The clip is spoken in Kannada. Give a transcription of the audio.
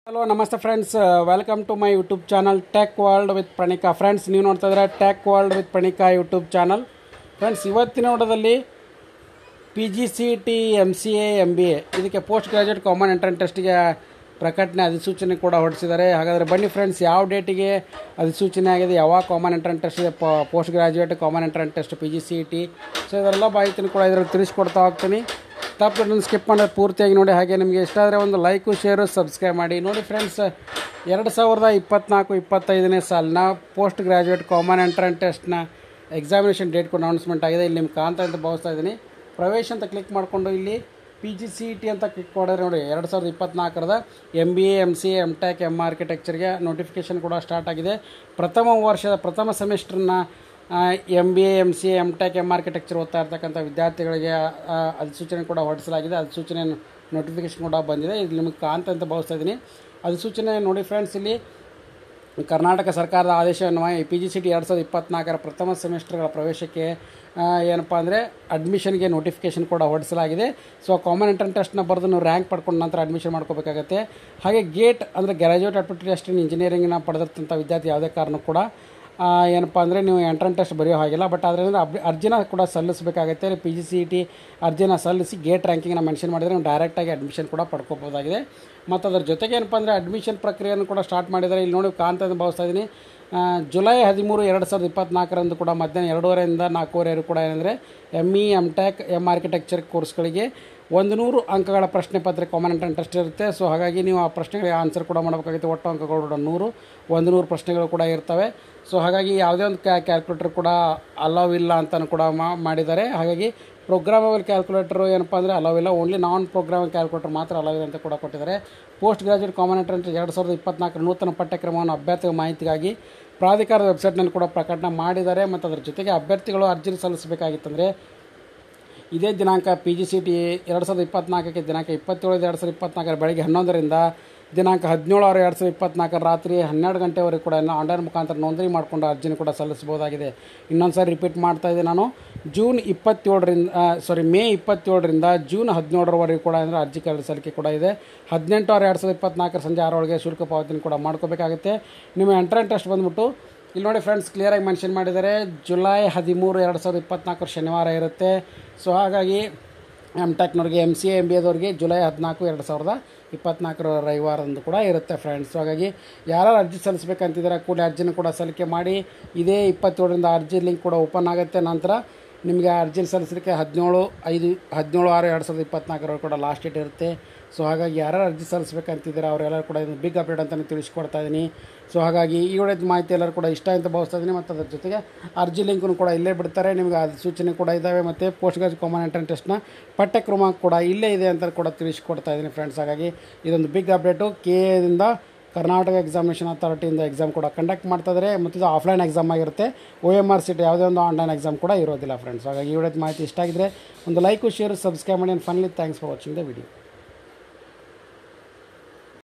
ಹಲೋ ನಮಸ್ತೆ friends, welcome to my YouTube channel tech world with Pranika. Friends, ನೀವು ನೋಡ್ತಾ ಇದ್ದಾರೆ tech world with Pranika YouTube channel. Friends, ಇವತ್ತಿನ ನೋಡೋದಲ್ಲಿ PGCET MCA MBA ಇದಕ್ಕೆ ಪೋಸ್ಟ್ ಗ್ರಾಜ್ಯುಯೇಟ್ ಕಾಮನ್ ಎಂಟ್ರೆನ್ಸ್ ಟೆಸ್ಟ್ಗೆ ಪ್ರಕಟಣೆ ಅಧಿಸೂಚನೆ ಕೂಡ ಹೊರಡಿಸಿದ್ದಾರೆ. ಹಾಗಾದರೆ ಬನ್ನಿ ಫ್ರೆಂಡ್ಸ್, ಯಾವ ಡೇಟಿಗೆ ಅಧಿಸೂಚನೆ ಆಗಿದೆ, ಯಾವಾಗ ಕಾಮನ್ ಎಂಟ್ರೆನ್ಸ್ ಟೆಸ್ಟ್ ಇದೆ, post graduate common entrance test PGCET, so ಇದೆಲ್ಲ ಮಾಹಿತಿನ ಕೂಡ ಇದರಲ್ಲಿ ತಿಳಿಸ್ಕೊಡ್ತಾ ಹೋಗ್ತೀನಿ. ತಪ್ಪು ಸ್ಕಿಪ್ ಮಾಡೋದು ಪೂರ್ತಿಯಾಗಿ ನೋಡಿ. ಹಾಗೆ ನಿಮಗೆ ಇಷ್ಟ ಆದರೆ ಒಂದು ಲೈಕು, ಶೇರು, ಸಬ್ಸ್ಕ್ರೈಬ್ ಮಾಡಿ. ನೋಡಿ ಫ್ರೆಂಡ್ಸ್, 2024-25ನೇ ಸಾಲಿನ ಪೋಸ್ಟ್ ಗ್ರಾಜ್ಯುಯೇಟ್ ಕಾಮನ್ ಎಂಟ್ರೆನ್ಸ್ ಟೆಸ್ಟ್ನ ಎಕ್ಸಾಮಿನೇಷನ್ ಡೇಟ್ ಕೂಡ ಅನೌನ್ಸ್ಮೆಂಟ್ ಆಗಿದೆ. ಇಲ್ಲಿ ನಿಮ್ಗೆ ಕಾಣ್ತಾ ಅಂತ ಭಾವಿಸ್ತಾ ಇದ್ದೀನಿ. ಪ್ರವೇಶ ಅಂತ ಕ್ಲಿಕ್ ಮಾಡಿಕೊಂಡು ಇಲ್ಲಿ PGCET ಅಂತ ಕ್ಲಿಕ್ ಮಾಡಿದ್ರೆ ನೋಡಿ 2024ರ MBA MCA MTech ಆರ್ಕಿಟೆಕ್ಚರ್ಗೆ ನೋಟಿಫಿಕೇಷನ್ ಕೂಡ ಸ್ಟಾರ್ಟ್ ಆಗಿದೆ. ಪ್ರಥಮ ವರ್ಷದ ಪ್ರಥಮ ಸೆಮಿಸ್ಟರ್ನ MBA MCA MTech ಆರ್ಕಿಟೆಕ್ಚರ್ ಓದ್ತಾ ಇರ್ತಕ್ಕಂಥ ವಿದ್ಯಾರ್ಥಿಗಳಿಗೆ ಅಧಿಸೂಚನೆ ಕೂಡ ಹೊರಡಿಸಲಾಗಿದೆ. ಅಧಿಸೂಚನೆ ನೋಟಿಫಿಕೇಷನ್ ಕೂಡ ಬಂದಿದೆ. ಇದು ನಿಮಗೆ ಕಾಣ್ತಾ ಅಂತ ಭಾವಿಸ್ತಾ ಇದ್ದೀನಿ. ಅಧಿಸೂಚನೆ ನೋಡಿ ಫ್ರೆಂಡ್ಸ್, ಇಲ್ಲಿ ಕರ್ನಾಟಕ ಸರ್ಕಾರದ ಆದೇಶವನ್ನು PGCET 2024ರ ಪ್ರಥಮ ಸೆಮಿಸ್ಟರ್ಗಳ ಪ್ರವೇಶಕ್ಕೆ ಏನಪ್ಪ ಅಂದರೆ ಅಡ್ಮಿಷನ್ಗೆ ನೋಟಿಫಿಕೇಷನ್ ಕೂಡ ಹೊರಡಿಸಲಾಗಿದೆ. ಸೊ ಕಾಮನ್ ಎಂಟ್ರೆನ್ಸ್ ಟೆಸ್ಟ್ನ ಬರೆದು ನೀವು ರ್ಯಾಂಕ್ ಪಡ್ಕೊಂಡು ನಂತರ ಅಡ್ಮಿಷನ್ ಮಾಡ್ಕೋಬೇಕಾಗತ್ತೆ. ಹಾಗೆ ಗೇಟ್ ಅಂದರೆ ಗ್ರ್ಯಾಜುಯೇಟ್ ಆಪ್ಟಿಟ್ಯೂಡ್ ಟೆಸ್ಟ್ ಇನ್ ಇಂಜಿನಿಯರಿಂಗ್ನ ಪಡೆದಿರ್ತಂಥ ವಿದ್ಯಾರ್ಥಿ ಯಾವುದೇ ಕಾರಣಕ್ಕೂ ಕೂಡ ಏನಪ್ಪ ಅಂದರೆ ನೀವು ಎಂಟ್ರೆನ್ಸ್ ಟೆಸ್ಟ್ ಬರೆಯೋ ಹಾಗಿಲ್ಲ. ಬಟ್ ಅದರಿಂದ ಅರ್ಜಿನ ಕೂಡ ಸಲ್ಲಿಸಬೇಕಾಗುತ್ತೆ. PGCET ಅರ್ಜಿನ ಸಲ್ಲಿಸಿ ಗೇಟ್ ರ್ಯಾಂಕಿಂಗ್ನ ಮೆನ್ಷನ್ ಮಾಡಿದರೆ ನೀವು ಡೈರೆಕ್ಟಾಗಿ ಅಡ್ಮಿಷನ್ ಕೂಡ ಪಡ್ಕೋಬೋದಾಗಿದೆ. ಮತ್ತು ಅದ್ರ ಜೊತೆಗೆ ಏನಪ್ಪ ಅಂದರೆ ಅಡ್ಮಿಷನ್ ಪ್ರಕ್ರಿಯೆಯನ್ನು ಕೂಡ ಸ್ಟಾರ್ಟ್ ಮಾಡಿದ್ದಾರೆ. ಇಲ್ಲಿ ನೋಡಿ ಕಾಣ್ತಾ ಭಾವಿಸ್ತಾ ಇದ್ದೀನಿ. ಜುಲೈ 13, 2024ರಂದು ಕೂಡ ಮಧ್ಯಾಹ್ನ 2:30ರಿಂದ 4:30 ಕೂಡ ಏನಂದರೆ ME MTech ಆರ್ಕಿಟೆಕ್ಚರ್ ಕೋರ್ಸ್ಗಳಿಗೆ 100 ಅಂಕಗಳ ಪ್ರಶ್ನೆ ಪತ್ರಿಕೆ ಕಾಮನ್ ಎಂಟ್ರೆನ್ಸ್ ಟೆಸ್ಟ್ ಇರುತ್ತೆ. ಸೊ ಹಾಗಾಗಿ ನೀವು ಆ ಪ್ರಶ್ನೆಗಳಿಗೆ ಆನ್ಸರ್ ಕೂಡ ಮಾಡಬೇಕಾಗುತ್ತೆ. ಒಟ್ಟು ಅಂಕಗಳು 100 ಪ್ರಶ್ನೆಗಳು ಕೂಡ ಇರ್ತವೆ. ಸೊ ಹಾಗಾಗಿ ಯಾವುದೇ ಒಂದು ಕ್ಯಾಲ್ಕುಲೇಟರ್ ಕೂಡ ಅಲೌವ್ ಇಲ್ಲ ಅಂತಲೂ ಕೂಡ ಮಾಡಿದ್ದಾರೆ. ಹಾಗಾಗಿ ಪ್ರೋಗ್ರಾಮಬಲ್ ಕ್ಯಾಲ್ಕುಲೇಟರು ಏನಪ್ಪ ಅಂದರೆ ಅಲೌವ್ ಇಲ್ಲ, ಓನ್ಲಿ ನಾನ್ ಪ್ರೋಗ್ರಾಮಬಲ್ ಕ್ಯಾಲ್ಕುಲೇಟರ್ ಮಾತ್ರ ಅಲೌವ್ ಇದೆ ಅಂತ ಕೂಡ ಕೊಟ್ಟಿದ್ದಾರೆ. ಪೋಸ್ಟ್ ಗ್ರಾಜ್ಯುಯೇಟ್ ಕಾಮನ್ ಎಂಟ್ರೆನ್ಸ್ 2024 ನೂತನ ಪಠ್ಯಕ್ರಮವನ್ನು ಅಭ್ಯರ್ಥಿಗಳ ಮಾಹಿತಿಗಾಗಿ ಪ್ರಾಧಿಕಾರದ ವೆಬ್ಸೈಟ್ನಲ್ಲಿ ಕೂಡ ಪ್ರಕಟಣೆ ಮಾಡಿದ್ದಾರೆ. ಮತ್ತು ಅದರ ಜೊತೆಗೆ ಅಭ್ಯರ್ಥಿಗಳು ಅರ್ಜಿ ಸಲ್ಲಿಸಬೇಕಾಗಿತ್ತಂದರೆ ಇದೇ ದಿನಾಂಕ PGCET 2024ಕ್ಕೆ ದಿನಾಂಕ 27/2024 ಬೆಳಗ್ಗೆ 11ರಿಂದ ದಿನಾಂಕ 17/6/2024 ರಾತ್ರಿ 12 ಗಂಟೆವರೆಗೆ ಕೂಡ ಆನ್ಲೈನ್ ಮುಖಾಂತರ ನೋಂದಣಿ ಮಾಡಿಕೊಂಡು ಅರ್ಜಿನ ಕೂಡ ಸಲ್ಲಿಸಬಹುದಾಗಿದೆ. ಇನ್ನೊಂದು ಸಾರಿ ರಿಪೀಟ್ ಮಾಡ್ತಾ ಇದ್ದೆ ನಾನು. ಮೇ 27ರಿಂದ ಜೂನ್ 17ರವರೆಗೂ ಕೂಡ ಅಂದರೆ ಅರ್ಜಿ ಸಲ್ಲಿಕೆ ಕೂಡ ಇದೆ. 18/6/2024 ಸಂಜೆ 6 ಶುಲ್ಕ ಪಾವತಿನ ಕೂಡ ಮಾಡ್ಕೋಬೇಕಾಗುತ್ತೆ. ನಿಮ್ಮ ಎಂಟ್ರೆನ್ಸ್ ಟೆಸ್ಟ್ ಬಂದುಬಿಟ್ಟು ಇಲ್ಲಿ ನೋಡಿ ಫ್ರೆಂಡ್ಸ್, ಕ್ಲಿಯರಾಗಿ ಮೆನ್ಷನ್ ಮಾಡಿದ್ದಾರೆ. ಜುಲೈ 13, 2024 ಶನಿವಾರ ಇರುತ್ತೆ. ಸೊ ಹಾಗಾಗಿ MTechನವ್ರಿಗೆ MCA MBAದವ್ರಿಗೆ ಜುಲೈ 14, 2024 ರವಿವಾರದಂದು ಕೂಡ ಇರುತ್ತೆ ಫ್ರೆಂಡ್ಸ್. ಸೊ ಹಾಗಾಗಿ ಯಾರು ಅರ್ಜಿ ಸಲ್ಲಿಸಬೇಕಂತಿದ್ದಾರೆ ಕೂಡಲೇ ಅರ್ಜಿನ ಕೂಡ ಸಲ್ಲಿಕೆ ಮಾಡಿ. ಇದೇ 27ರಿಂದ ಅರ್ಜಿ ಲಿಂಕ್ ಕೂಡ ಓಪನ್ ಆಗುತ್ತೆ. ನಂತರ ನಿಮಗೆ ಅರ್ಜಿ ಸಲ್ಲಿಸಲಿಕ್ಕೆ 17/6/2024 ಕೂಡ ಲಾಸ್ಟ್ ಡೇಟ್ ಇರುತ್ತೆ. ಸೊ ಹಾಗಾಗಿ ಯಾರು ಅರ್ಜಿ ಸಲ್ಲಿಸಬೇಕಂತಿದ್ದಾರೆ ಅವರೆಲ್ಲರೂ ಕೂಡ ಇದು ಬಿಗ್ ಅಪ್ಡೇಟ್ ಅಂತಲೇ ತಿಳಿಸ್ಕೊಡ್ತಾ ಇದ್ದೀನಿ. ಸೊ ಹಾಗಾಗಿ ಈ ಒಳ್ಳೆಯ ಮಾಹಿತಿ ಎಲ್ಲರೂ ಕೂಡ ಇಷ್ಟ ಅಂತ ಭಾವಿಸ್ತಾ ಇದ್ದೀನಿ. ಮತ್ತು ಅದ್ರ ಜೊತೆಗೆ ಅರ್ಜಿ ಲಿಂಕನ್ನು ಕೂಡ ಇಲ್ಲೇ ಬಿಡ್ತಾರೆ. ನಿಮಗೆ ಸೂಚನೆ ಕೂಡ ಇದ್ದಾವೆ. ಮತ್ತು ಪೋಸ್ಟ್ ಗ್ರಾಜ್ಯುಯೇಟ್ ಕಾಮನ್ ಎಂಟ್ರೆನ್ಸ್ ಟೆಸ್ಟ್ನ ಪಠ್ಯಕ್ರಮ ಕೂಡ ಇಲ್ಲೇ ಇದೆ ಅಂತ ಕೂಡ ತಿಳಿಸ್ಕೊಡ್ತಾ ಇದ್ದೀನಿ ಫ್ರೆಂಡ್ಸ್. ಹಾಗಾಗಿ ಇದೊಂದು ಬಿಗ್ ಅಪ್ಡೇಟು. KAದಿಂದ ಕರ್ನಾಟಕ ಎಕ್ಸಾಮಿನೇಷನ್ ಅಥಾರಿಟಿಯಿಂದ ಎಕ್ಸಾಮ್ ಕೂಡ ಕಂಡಕ್ಟ್ ಮಾಡ್ತಾಯಿದ್ದಾರೆ. ಮತ್ತು ಇದು ಆಫ್ಲೈನ್ ಎಕ್ಸಾಮ್ ಆಗಿರುತ್ತೆ. OMR ಸೀಟ್ ಯಾವುದೇ ಒಂದು ಆನ್ಲೈನ್ ಎಕ್ಸಾಮ್ ಕೂಡ ಇರೋದಿಲ್ಲ ಫ್ರೆಂಡ್ಸ್. ಹಾಗಾಗಿ ಈ ಒಳ್ಳೆಯ ಮಾಹಿತಿ ಇಷ್ಟ ಆಗಿದ್ರೆ ಒಂದು ಲೈಕು, ಶೇರು, ಸಬ್ಸ್ಕ್ರೈಬ್ ಮಾಡಿ. And finally thanks for watching the video.